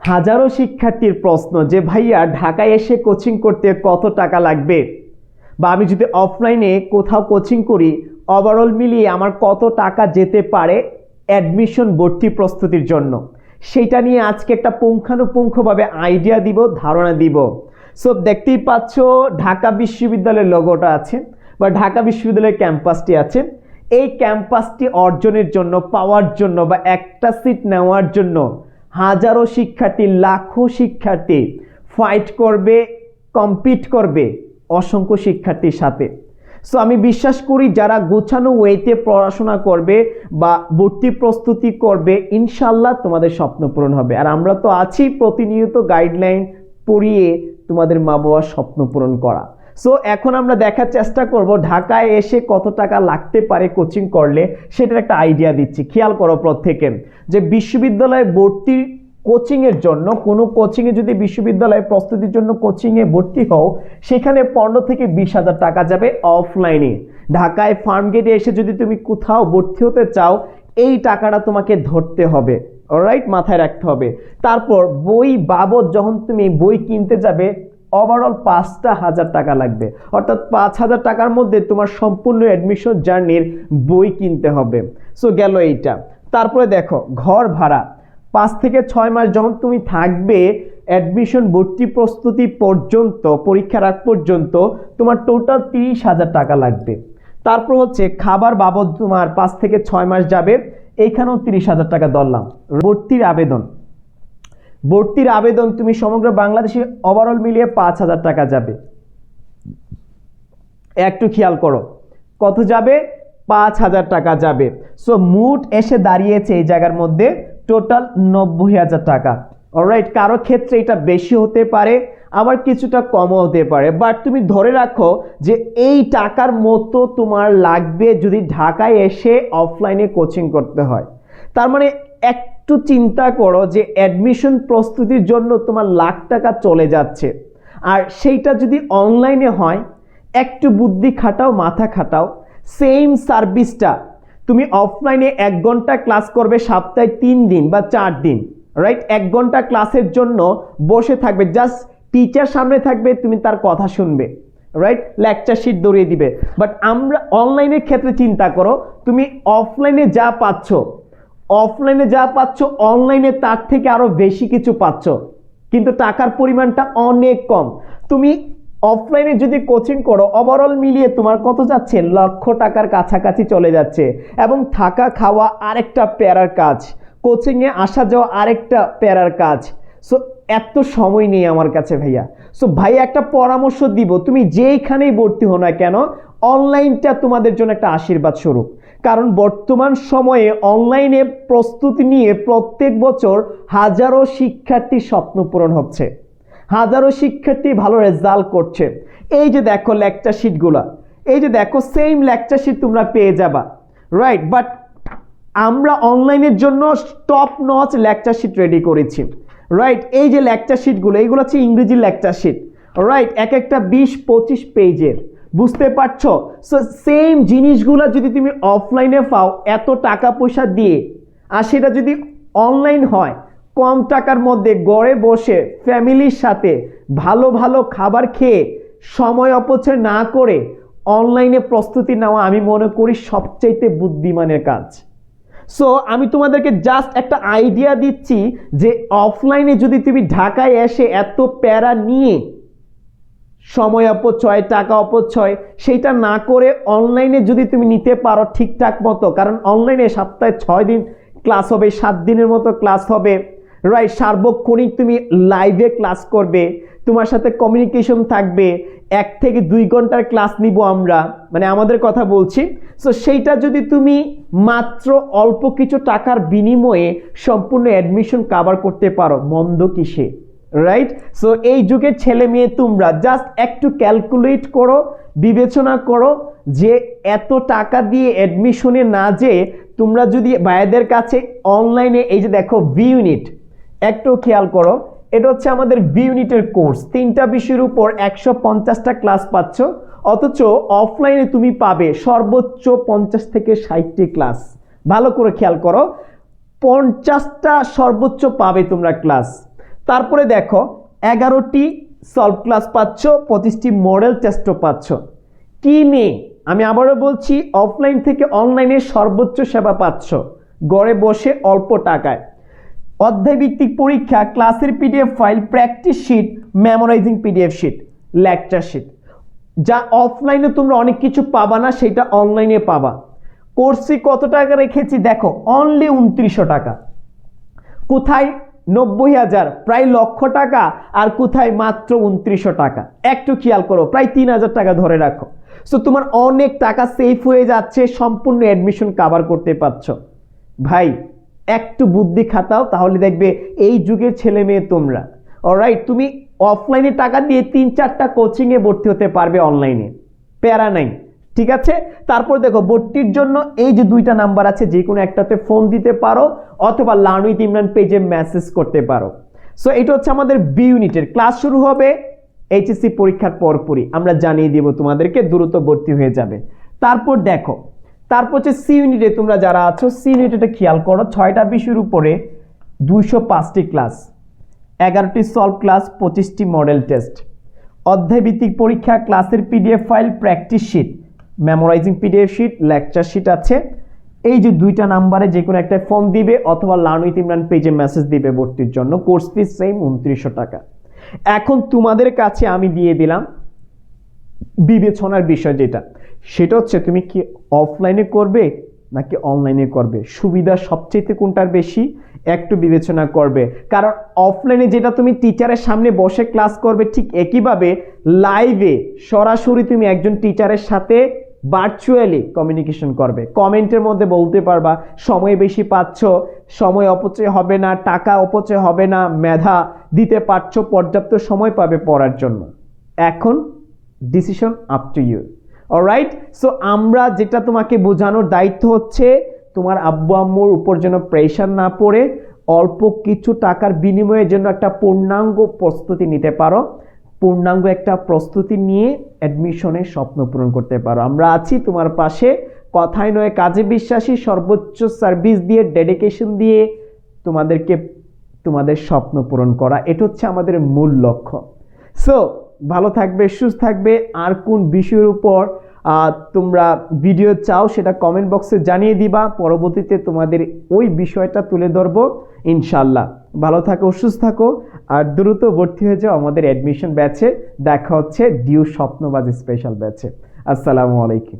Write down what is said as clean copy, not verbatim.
হাজারো শিক্ষার্থীর প্রশ্ন যে ভাইয়া ঢাকায় এসে কোচিং করতে কত টাকা লাগবে, বা আমি যদি অফলাইনে কোথাও কোচিং করি ওভারঅল মিলিয়ে আমার কত টাকা যেতে পারে অ্যাডমিশন ভর্তি প্রস্তুতির জন্য, সেটা নিয়ে আজকে একটা পুঙ্খানুপুঙ্খভাবে আইডিয়া দিব, ধারণা দিব। সো দেখতেই পাচ্ছ ঢাকা বিশ্ববিদ্যালয়ের লোগোটা আছে বা ঢাকা বিশ্ববিদ্যালয়ের ক্যাম্পাসটি আছে। এই ক্যাম্পাসটি অর্জনের জন্য, পাওয়ার জন্য বা একটা সিট নেওয়ার জন্য হাজারো শিক্ষার্থী, লাখো শিক্ষার্থী ফাইট করবে, কম্পিট করবে অসংখ্য শিক্ষার্থীর সাথে। সো আমি বিশ্বাস করি যারা গোছানো ওয়েতে পড়াশোনা করবে বা ভর্তি প্রস্তুতি করবে, ইনশাল্লাহ তোমাদের স্বপ্ন পূরণ হবে। আর আমরা তো আছি প্রতিনিয়ত গাইডলাইন পড়িয়ে তোমাদের মা বাবার স্বপ্ন পূরণ করা। সো এখন আমরা দেখার চেষ্টা করব ঢাকায় এসে কত টাকা লাগতে পারে কোচিং করলে, সেটার একটা আইডিয়া দিচ্ছি। খেয়াল করো প্রত্যেকে যে বিশ্ববিদ্যালয়ে ভর্তির কোচিংয়ের জন্য, কোনো কোচিংয়ে যদি বিশ্ববিদ্যালয়ে প্রস্তুতির জন্য কোচিংয়ে ভর্তি হও, সেখানে 15 থেকে 20,000 টাকা যাবে অফলাইনে। ঢাকায় ফার্মগেটে এসে যদি তুমি কোথাও ভর্তি হতে চাও, এই টাকাটা তোমাকে ধরতে হবে, অলরাইট, মাথায় রাখতে হবে। তারপর বই বাবদ যখন তুমি বই কিনতে যাবে, ওভারঅল 5,000 টাকা লাগবে, অর্থাৎ 5,000 টাকার মধ্যে তোমার সম্পূর্ণ অ্যাডমিশন জার্নির বই কিনতে হবে। সো গেল এইটা। তারপরে দেখো ঘর ভাড়া, 5 থেকে 6 মাস যখন তুমি থাকবে অ্যাডমিশন ভর্তি প্রস্তুতি পর্যন্ত, পরীক্ষার আগ পর্যন্ত তোমার টোটাল 30,000 টাকা লাগবে। তারপর হচ্ছে খাবার বাবদ তোমার 5 থেকে 6 মাস যাবে, এইখানেও 30,000 টাকা ধরলাম। ভর্তির আবেদন তুমি সমগ্র বাংলাদেশে ওভারঅল মিলিয়ে 5,000 টাকা যাবে। একটু খেয়াল করো কত যাবে, 5,000 টাকা যাবে। সো মোট এসে দাঁড়িয়েছে এই জায়গার মধ্যে টোটাল 90,000 টাকা। অলরাইট, কারো ক্ষেত্রে এটা বেশি হতে পারে, আবার কিছুটা কমও হতে পারে, বাট তুমি ধরে রাখো যে এই টাকার মতো তোমার লাগবে যদি ঢাকায় এসে অফলাইনে কোচিং করতে হয়। তার মানে একটু চিন্তা করো যে অ্যাডমিশন প্রস্তুতির জন্য তোমার লাখ টাকা চলে যাচ্ছে, আর সেইটা যদি অনলাইনে হয়, একটু বুদ্ধি খাটাও, মাথা খাটাও, সেম সার্ভিসটা তুমি অফলাইনে 1 ঘন্টা ক্লাস করবে সপ্তাহে 3 দিন বা 4 দিন, রাইট? 1 ঘন্টা ক্লাসের জন্য বসে থাকবে, জাস্ট টিচার সামনে থাকবে, তুমি তার কথা শুনবে, রাইট? লেকচার শিট ধরিয়ে দিবে। বাট আমরা অনলাইনের ক্ষেত্রে চিন্তা করো, তুমি অফলাইনে যা পাচ্ছ, অনলাইনে তার থেকে আরো বেশি কিছু পাচ্ছ, কিন্তু টাকার পরিমাণটা অনেক কম। তুমি অফলাইনে যদি কোচিং করো, ওভারঅল মিলিয়ে তোমার কত যাচ্ছে, লক্ষ টাকার কাছাকাছি চলে যাচ্ছে। এবং থাকা খাওয়া আরেকটা প্যারার কাজ, কোচিংয়ে আসা যাওয়া আরেকটা প্যারার কাজ। সো এত সময় নেই আমার কাছে ভাইয়া। সো ভাই একটা পরামর্শ দিব, তুমি যেইখানেই ভর্তি হও না কেন, অনলাইনটা তোমাদের জন্য একটা আশীর্বাদ স্বরূপ। কারণ বর্তমান সময়ে অনলাইনে প্রস্তুতি নিয়ে প্রত্যেক বছর হাজারো শিক্ষার্থীর স্বপ্ন পূরণ হচ্ছে, হাজারো শিক্ষার্থী ভালো রেজাল্ট করছে। এই যে দেখো লেকচার শিটগুলো, এই যে দেখো সেম লেকচার শিট তোমরা পেয়ে যাবা, রাইট? বাট আমরা অনলাইনের জন্য top notch lecture sheet ready করেছি, রাইট? এই যে লেকচার শিটগুলো, এইগুলো হচ্ছে ইংরেজি লেকচার শিট, রাইট? এক একটা 20-25 পেজের, বুঝতে পারছো? সো সেম জিনিসগুলো যদি তুমি অফলাইনে পাও এত টাকা পয়সা দিয়ে, আর সেটা যদি অনলাইন হয় কম টাকার মধ্যে ঘরে বসে ফ্যামিলির সাথে ভালো ভালো খাবার খেয়ে সময় অপচয় না করে অনলাইনে প্রস্তুতি নেওয়া আমি মনে করি সবচাইতে বুদ্ধিমানের কাজ। সো আমি তোমাদেরকে জাস্ট একটা আইডিয়া দিচ্ছি যে অফলাইনে যদি তুমি ঢাকায় এসে এত প্যারা নিয়ে সময় অপচয়, টাকা অপচয় সেইটা না করে অনলাইনে যদি তুমি নিতে পারো ঠিকঠাক মতো, কারণ অনলাইনে সপ্তাহে 6 দিন ক্লাস হবে, 7 দিনের মতো ক্লাস হবে, রাইট? সার্বক্ষণিক তুমি লাইভে ক্লাস করবে, তোমার সাথে কমিউনিকেশন থাকবে, 1 থেকে 2 ঘন্টার ক্লাস নিব আমরা, মানে আমাদের কথা বলছি। সো সেইটা যদি তুমি মাত্র অল্প কিছু টাকার বিনিময়ে সম্পূর্ণ অ্যাডমিশন কভার করতে পারো, মন্দ কিসে, রাইট? সো এই যুগের ছেলে মেয়ে তোমরা জাস্ট একটু ক্যালকুলেট করো, বিবেচনা করো যে এত টাকা দিয়ে অ্যাডমিশনে না যে তোমরা যদি ভাইদের কাছে অনলাইনে, এই যে দেখো ভি ইউনিট, একটু খেয়াল করো, এটা হচ্ছে আমাদের ভি ইউনিটের কোর্স, 3টা বিষয়ের উপর 150টা ক্লাস পাচ্ছ, অথচ অফলাইনে তুমি পাবে সর্বোচ্চ 50 থেকে 60টি ক্লাস। ভালো করে খেয়াল করো, 50টা সর্বোচ্চ পাবে তোমরা ক্লাস। তারপরে দেখো 11টি সলভ ক্লাস পাচ্ছ, 25টি মডেল টেস্টও পাচ্ছ। কি নেই, আমি আবারও বলছি, অফলাইন থেকে অনলাইনে সর্বোচ্চ সেবা পাচ্ছ ঘরে বসে অল্প টাকায়। অধ্যায়ভিত্তিক পরীক্ষা, ক্লাসের PDF file, practice sheet, memorising PDF sheet, lecture sheet, যা অফলাইনে তোমরা অনেক কিছু পাবা না সেটা অনলাইনে পাবা। কোর্স ফি কত টাকা রেখেছি দেখো, অনলি 2900 টাকা। কোথায় 90,000, প্রায় লক্ষ টাকা, আর কোথায় মাত্র 2900 টাকা। একটু খেয়াল করো, প্রায় 3000 টাকা ধরে রাখো। সো তোমার অনেক টাকা সেভ হয়ে যাচ্ছে, সম্পূর্ণ অ্যাডমিশন কভার করতে পারছো। ভাই একটু বুদ্ধি খাটাও, তাহলে দেখবে এই যুগের ছেলে মেয়ে তোমরা। অলরাইট, তুমি অফলাইনে টাকা দিয়ে 3-4টা কোচিংয়ে ভর্তি হতে পারবে অনলাইনে, প্যারা নাই, ঠিক আছে। তারপর দেখো ভর্তির জন্য এই যে 2টা নাম্বার আছে, যে কোনো একটাতে ফোন দিতে পারো অথবা লার্ন উইথ ইমরান পেজে মেসেজ করতে পারো। সো এটা হচ্ছে আমাদের বি ইউনিটের ক্লাস। শুরু হবে এইচএসসি পরীক্ষার পরপরই, আমরা জানিয়ে দিব তোমাদেরকে, দ্রুত ভর্তি হয়ে যাবে। তারপর দেখো, তারপর হচ্ছে সি ইউনিটে তোমরা যারা আছো, সি ইউনিটে খেয়াল করো, 6টা বিষয়ের উপরে 205টি ক্লাস, 11টি সলভ ক্লাস, 25টি মডেল টেস্ট, অধ্যায়ভিত্তিক পরীক্ষা, ক্লাসের PDF file, practice sheet, memorising PDF sheet, lecture sheet আছে। এই যে 2টা নাম্বারে যে কোনো একটা ফোন দিবে অথবা লার্ন উইথ ইমরান পেজে মেসেজ দিবে ভর্তির জন্য। কোর্স ফি সেম 2900 টাকা। এখন তোমাদের কাছে আমি দিয়ে দিলাম বিবেচনার বিষয়, সেটা হচ্ছে তুমি কি অফলাইনে করবে নাকি অনলাইনে করবে, সুবিধা সবচেয়ে কোনটার বেশি একটু বিবেচনা করবে। কারণ অফলাইনে যেটা তুমি টিচারের সামনে বসে ক্লাস করবে, ঠিক একইভাবে লাইভে সরাসরি তুমি একজন টিচারের সাথে ভার্চুয়ালি কমিউনিকেশন করবে, কমেন্টের মধ্যে বলতে পারবা সময় বেশি পাচ্ছ, সময় অপচয় হবে না, টাকা অপচয় হবে না, মেধা দিতে পারছো, পর্যাপ্ত সময় পাবে পড়ার জন্য। এখন decision up to you. Alright, so আমরা যেটা তোমাকে বোঝানোর দায়িত্ব হচ্ছে, তোমার আব্বু আম্মুর উপর যেন প্রেশার না পড়ে, অল্প কিছু টাকার বিনিময়ে যেন একটা পূর্ণাঙ্গ প্রস্তুতি নিতে পারো, পূর্ণাঙ্গ একটা প্রস্তুতি নিয়ে অ্যাডমিশনের স্বপ্ন পূরণ করতে পারো। আমরা আছি তোমার পাশে, কথায় নয় কাজে বিশ্বাসী, সর্বোচ্চ সার্ভিস দিয়ে, ডেডিকেশন দিয়ে তোমাদেরকে তোমাদের স্বপ্ন পূরণ করা, এটা হচ্ছে আমাদের মূল লক্ষ্য। সো ভালো থাকবে, সুস্থ থাকবে। আর কোন বিষয়ের উপর তোমরা ভিডিও চাও সেটা কমেন্ট বক্সে জানিয়ে দিবা, পরবর্তীতে তোমাদের ওই বিষয়টা তুলে ধরবো ইনশাল্লাহ। ভালো থাকো, সুস্থ থাকো, আর দ্রুত ভর্তি হয়ে যাও আমাদের অ্যাডমিশন ব্যাচে। দেখা হচ্ছে ডিউ স্বপ্নবাজ স্পেশাল ব্যাচে। আসসালামু আলাইকুম।